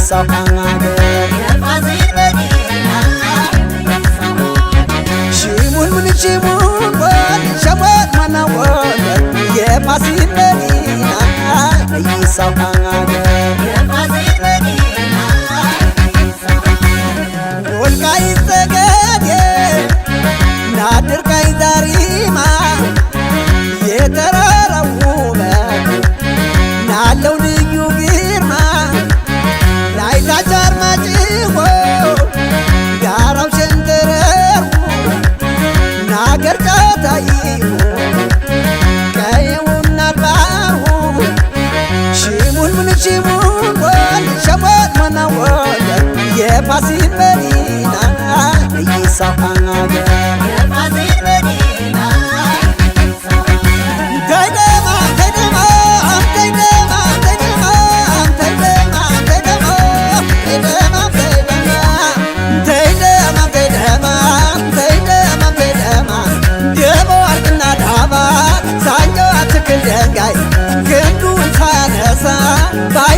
የይሳው ሀገር ሽሙን ምን ሽሙን ወል ሸሞት ማናወል የፋሲል መዲና የይሳው ሀገር ወልቃይት ጠገዴ ናድርቃይ ዛሪማ የተራራው ውበት ናለው ልዩ ግርማ ላይታች አርማጭሆ ጋራው ሸንተረሩ ናገር ጫታይሁ ቀየውና አድባሩ ሽሙን ምን ሽሙን ወል ሸሞት ማናወል የፋሲል መዲና የይሳው ሀገር Bye.